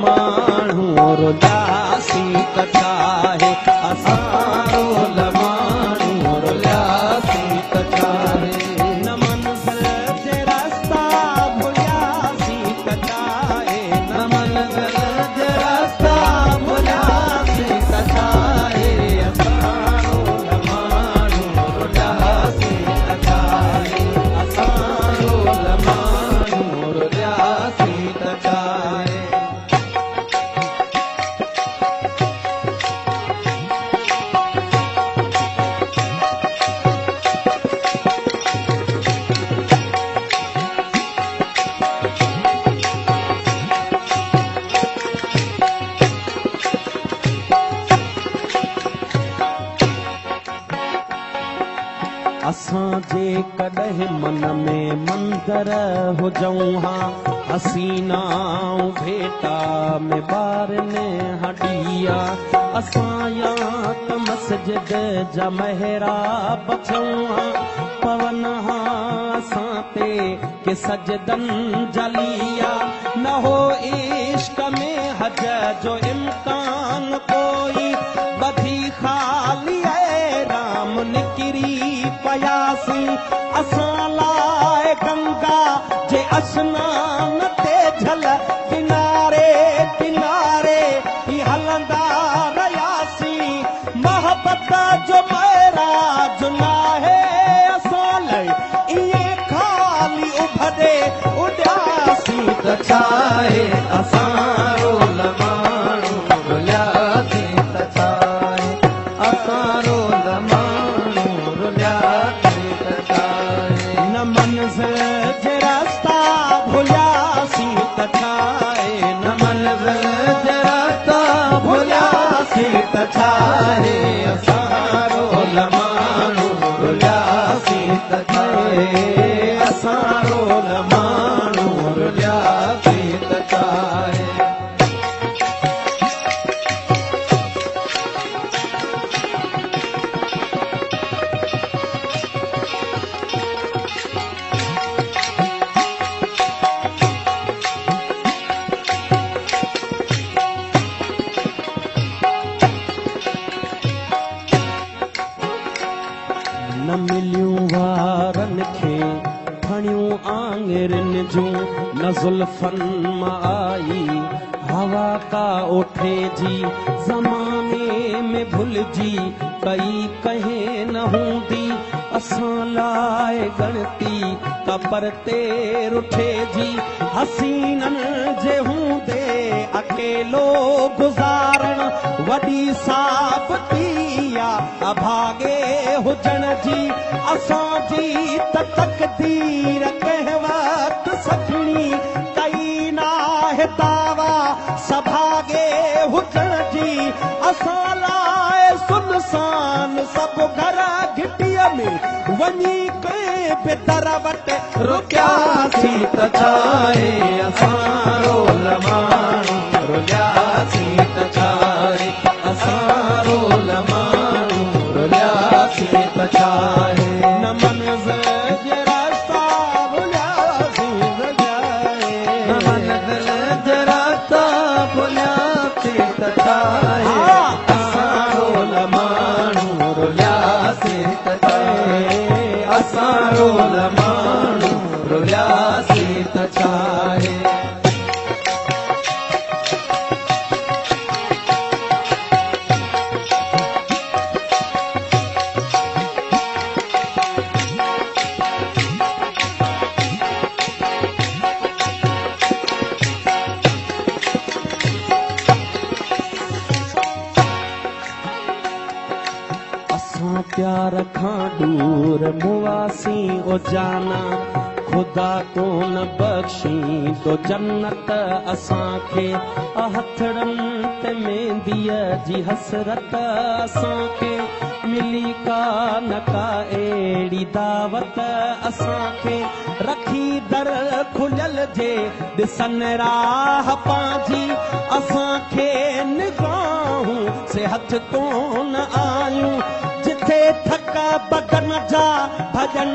माण्हू रुलियासीं त छाहे असां रोल माण्हू रुलियासीं त छाहे न मंज़िल जे रस्ता भुलियासीं त छाहे न मंज़िल जे रस्ता भुलियासीं त छाहे असां रोल माण्हू रुलियासीं त छाहे असां रोल माण्हू रुलियासीं त छाहे असां जे कॾहिं मन में मंदर हुजऊं हा हसीनाऊं भेटा में ॿारनि हॾिया असां या त मस्जिद जा महराब छऊं हा पवन हा असां ते के सजदन जलिया न हो इश्क में हज जो इम्कान कोई बधी खाली राम निकिरी पयासीं असां लाइ गंगा जे अस्नान ते झल किनारे किनारे ही हलंदा रहियासीं मोहबत जो महराज नाहे असां लाइ ईअं खाली उभरे उॾियासीं त छाहे असां रोल माण्हू रुलियासीं त छाहे असां रोल माण्हू रुलियासीं त छाहे न मंज़िल जे रस्ता भुलियासीं त छाहे न मंज़िल जे रस्ता भुलियासीं त छाहे असां रोल माण्हू रुलियासीं त छाहे असां रोल माण्हू रुलियासीं त छाहे न मिलियूं वारनि खे फणियूं आङिरियुनि जूं न ज़ुल्फनि मां आई हवा का ओठे जी ज़माने में भुलिजी कई कंहिं न हूंदी असां लाइ गणती त परते रुठे जी हसीननि जे हूंदे अकेलो गुज़ारण वॾी साबिती अभागे हुजण जी असांजी त तक़दीर कंहिं वक़्तु सखणी कई नाहे दावा सभागे हुजण जी असां लाइ सुनसान सभु घर घिटीअ में वञी कंहिं बि दर वटि रुकियासीं त छाहे असां रोल माण्हू रुलियासीं त छाहे असां रोल माण्हू रुलियासीं त छाहे न मंज़िल जे रस्ता भुलियासीं त छाहे न मंज़िल जे रस्ता भुलियासीं त छाहे असां रोल माण्हू रुलियासीं त छाहे असां रोल माण्हू रुलियासीं त छाहे प्यार खां दूर मुआसीं ओ जाना खुदा कोन बख़्शी तो जन्नत असांखे हथड़नि ते मेंदीअ जी हसरत असांखे मिली का न का अहिड़ी दावत असांखे रखी दर खुलियल जे ॾिसनि राह पंहिंजी असांखे निगाहूं से हथ कोन आयूं जिथे थक बदन जा भजन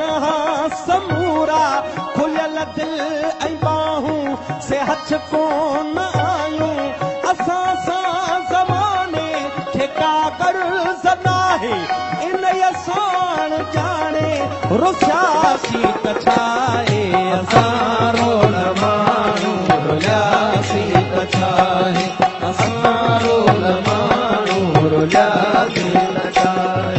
समूरा खुलियल दिल ऐं बाहूं से हथ कोन आयूं रुसियासीं त छा आहे असां रोल माण्हू रुलियासीं त छा आहे असां रोल माण्हू रुलियासीं त छा आहे